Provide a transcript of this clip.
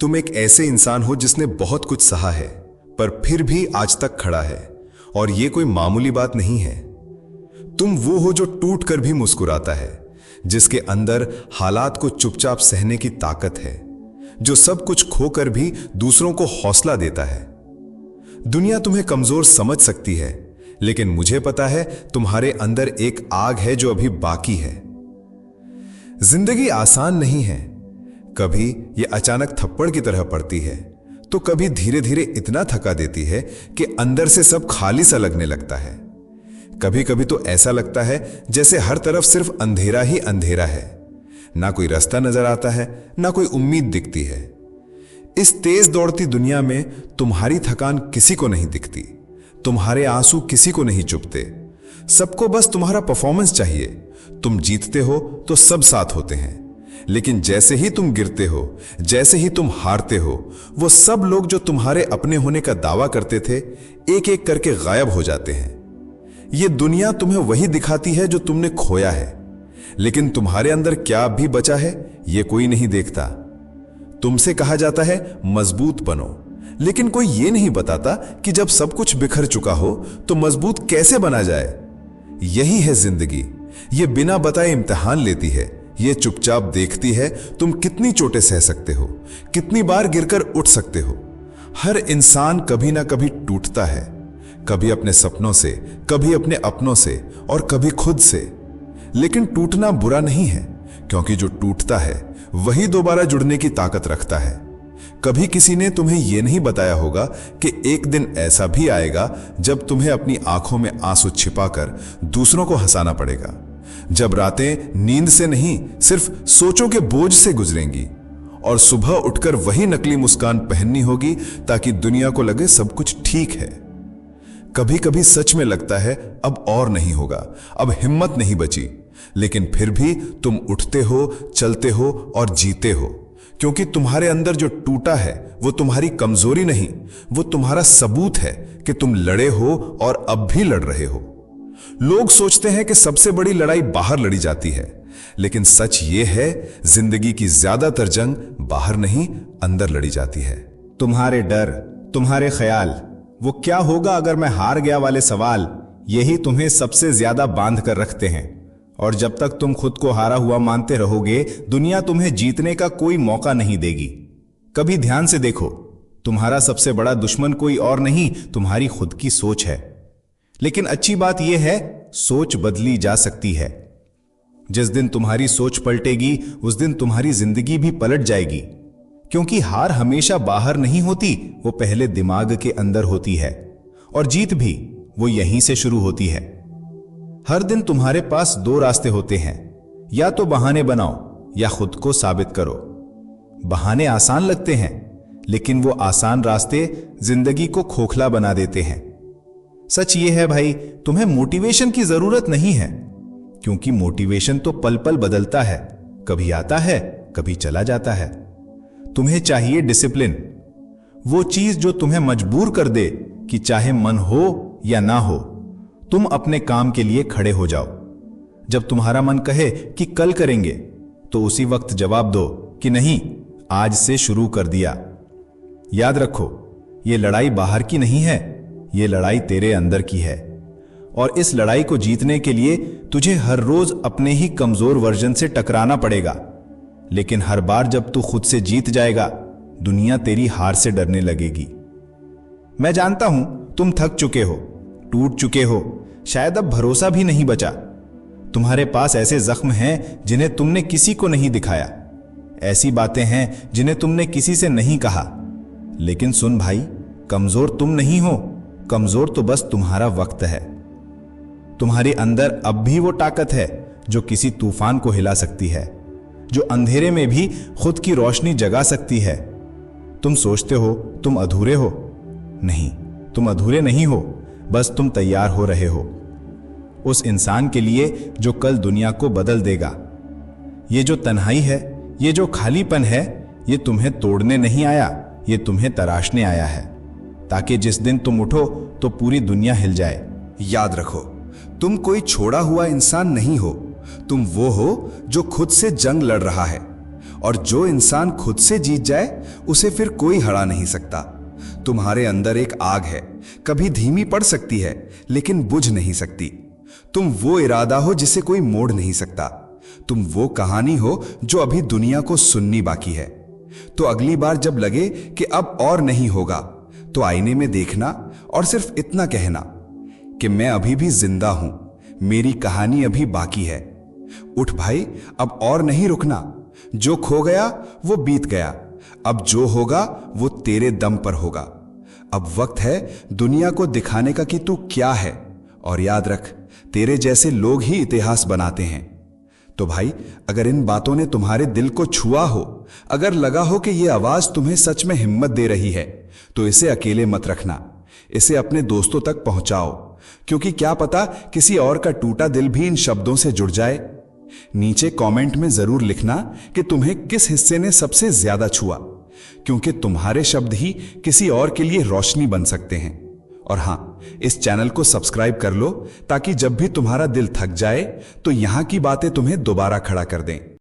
तुम एक ऐसे इंसान हो जिसने बहुत कुछ सहा है पर फिर भी आज तक खड़ा है, और यह कोई मामूली बात नहीं है। तुम वो हो जो टूट कर भी मुस्कुराता है, जिसके अंदर हालात को चुपचाप सहने की ताकत है, जो सब कुछ खोकर भी दूसरों को हौसला देता है। दुनिया तुम्हें कमजोर समझ सकती है, लेकिन मुझे पता है तुम्हारे अंदर एक आग है जो अभी बाकी है। जिंदगी आसान नहीं है, कभी ये अचानक थप्पड़ की तरह पड़ती है, तो कभी धीरे धीरे इतना थका देती है कि अंदर से सब खाली सा लगने लगता है। कभी कभी तो ऐसा लगता है जैसे हर तरफ सिर्फ अंधेरा ही अंधेरा है, ना कोई रास्ता नजर आता है, ना कोई उम्मीद दिखती है। इस तेज दौड़ती दुनिया में तुम्हारी थकान किसी को नहीं दिखती, तुम्हारे आंसू किसी को नहीं चुभते। सबको बस तुम्हारा परफॉर्मेंस चाहिए। तुम जीतते हो तो सब साथ होते हैं, लेकिन जैसे ही तुम गिरते हो, जैसे ही तुम हारते हो, वो सब लोग जो तुम्हारे अपने होने का दावा करते थे एक एक करके गायब हो जाते हैं। ये दुनिया तुम्हें वही दिखाती है जो तुमने खोया है, लेकिन तुम्हारे अंदर क्या भी बचा है ये कोई नहीं देखता। तुमसे कहा जाता है मजबूत बनो, लेकिन कोई ये नहीं बताता कि जब सब कुछ बिखर चुका हो तो मजबूत कैसे बना जाए। यही है जिंदगी, ये बिना बताए इम्तिहान लेती है। ये चुपचाप देखती है तुम कितनी चोटें सह सकते हो, कितनी बार गिरकर उठ सकते हो। हर इंसान कभी ना कभी टूटता है, कभी अपने सपनों से, कभी अपने अपनों से, और कभी खुद से। लेकिन टूटना बुरा नहीं है, क्योंकि जो टूटता है वही दोबारा जुड़ने की ताकत रखता है। कभी किसी ने तुम्हें यह नहीं बताया होगा कि एक दिन ऐसा भी आएगा जब तुम्हें अपनी आंखों में आंसू छिपाकर दूसरों को हंसाना पड़ेगा, जब रातें नींद से नहीं सिर्फ सोचों के बोझ से गुजरेंगी, और सुबह उठकर वही नकली मुस्कान पहननी होगी ताकि दुनिया को लगे सब कुछ ठीक है। कभी कभी सच में लगता है अब और नहीं होगा, अब हिम्मत नहीं बची, लेकिन फिर भी तुम उठते हो, चलते हो और जीते हो, क्योंकि तुम्हारे अंदर जो टूटा है वो तुम्हारी कमजोरी नहीं, वो तुम्हारा सबूत है कि तुम लड़े हो और अब भी लड़ रहे हो। लोग सोचते हैं कि सबसे बड़ी लड़ाई बाहर लड़ी जाती है, लेकिन सच ये है जिंदगी की ज्यादातर जंग बाहर नहीं अंदर लड़ी जाती है। तुम्हारे डर, तुम्हारे ख्याल, वो क्या होगा अगर मैं हार गया वाले सवाल, यही तुम्हें सबसे ज्यादा बांध कर रखते हैं। और जब तक तुम खुद को हारा हुआ मानते रहोगे, दुनिया तुम्हें जीतने का कोई मौका नहीं देगी। कभी ध्यान से देखो, तुम्हारा सबसे बड़ा दुश्मन कोई और नहीं, तुम्हारी खुद की सोच है। लेकिन अच्छी बात यह है, सोच बदली जा सकती है। जिस दिन तुम्हारी सोच पलटेगी उस दिन तुम्हारी जिंदगी भी पलट जाएगी, क्योंकि हार हमेशा बाहर नहीं होती, वो पहले दिमाग के अंदर होती है, और जीत भी वो यहीं से शुरू होती है। हर दिन तुम्हारे पास दो रास्ते होते हैं, या तो बहाने बनाओ या खुद को साबित करो। बहाने आसान लगते हैं, लेकिन वो आसान रास्ते जिंदगी को खोखला बना देते हैं। सच ये है भाई, तुम्हें मोटिवेशन की जरूरत नहीं है, क्योंकि मोटिवेशन तो पल पल बदलता है, कभी आता है कभी चला जाता है। तुम्हें चाहिए डिसिप्लिन, वो चीज जो तुम्हें मजबूर कर दे कि चाहे मन हो या ना हो तुम अपने काम के लिए खड़े हो जाओ। जब तुम्हारा मन कहे कि कल करेंगे, तो उसी वक्त जवाब दो कि नहीं, आज से शुरू कर दिया। याद रखो, ये लड़ाई बाहर की नहीं है, ये लड़ाई तेरे अंदर की है, और इस लड़ाई को जीतने के लिए तुझे हर रोज अपने ही कमजोर वर्जन से टकराना पड़ेगा। लेकिन हर बार जब तू खुद से जीत जाएगा, दुनिया तेरी हार से डरने लगेगी। मैं जानता हूं तुम थक चुके हो, टूट चुके हो, शायद अब भरोसा भी नहीं बचा। तुम्हारे पास ऐसे जख्म हैं जिन्हें तुमने किसी को नहीं दिखाया, ऐसी बातें हैं जिन्हें तुमने किसी से नहीं कहा। लेकिन सुन भाई, कमजोर तुम नहीं हो, कमजोर तो बस तुम्हारा वक्त है। तुम्हारे अंदर अब भी वो ताकत है जो किसी तूफान को हिला सकती है, जो अंधेरे में भी खुद की रोशनी जगा सकती है। तुम सोचते हो तुम अधूरे हो, नहीं, तुम अधूरे नहीं हो, बस तुम तैयार हो रहे हो उस इंसान के लिए जो कल दुनिया को बदल देगा। ये जो तन्हाई है, ये जो खालीपन है, ये तुम्हें तोड़ने नहीं आया, ये तुम्हें तराशने आया है, ताकि जिस दिन तुम उठो तो पूरी दुनिया हिल जाए। याद रखो, तुम कोई छोड़ा हुआ इंसान नहीं हो, तुम वो हो जो खुद से जंग लड़ रहा है, और जो इंसान खुद से जीत जाए उसे फिर कोई हरा नहीं सकता। तुम्हारे अंदर एक आग है, कभी धीमी पड़ सकती है लेकिन बुझ नहीं सकती। तुम वो इरादा हो जिसे कोई मोड़ नहीं सकता। तुम वो कहानी हो जो अभी दुनिया को सुननी बाकी है। तो अगली बार जब लगे कि अब और नहीं होगा, तो आईने में देखना और सिर्फ इतना कहना कि मैं अभी भी जिंदा हूं, मेरी कहानी अभी बाकी है। उठ भाई, अब और नहीं रुकना। जो खो गया वो बीत गया, अब जो होगा वो तेरे दम पर होगा। अब वक्त है दुनिया को दिखाने का कि तू क्या है। और याद रख, तेरे जैसे लोग ही इतिहास बनाते हैं। तो भाई, अगर इन बातों ने तुम्हारे दिल को छुआ हो, अगर लगा हो कि ये आवाज तुम्हें सच में हिम्मत दे रही है, तो इसे अकेले मत रखना, इसे अपने दोस्तों तक पहुंचाओ, क्योंकि क्या पता किसी और का टूटा दिल भी इन शब्दों से जुड़ जाए। नीचे कमेंट में जरूर लिखना कि तुम्हें किस हिस्से ने सबसे ज्यादा छुआ, क्योंकि तुम्हारे शब्द ही किसी और के लिए रोशनी बन सकते हैं। और हां, इस चैनल को सब्सक्राइब कर लो ताकि जब भी तुम्हारा दिल थक जाए तो यहां की बातें तुम्हें दोबारा खड़ा कर दें।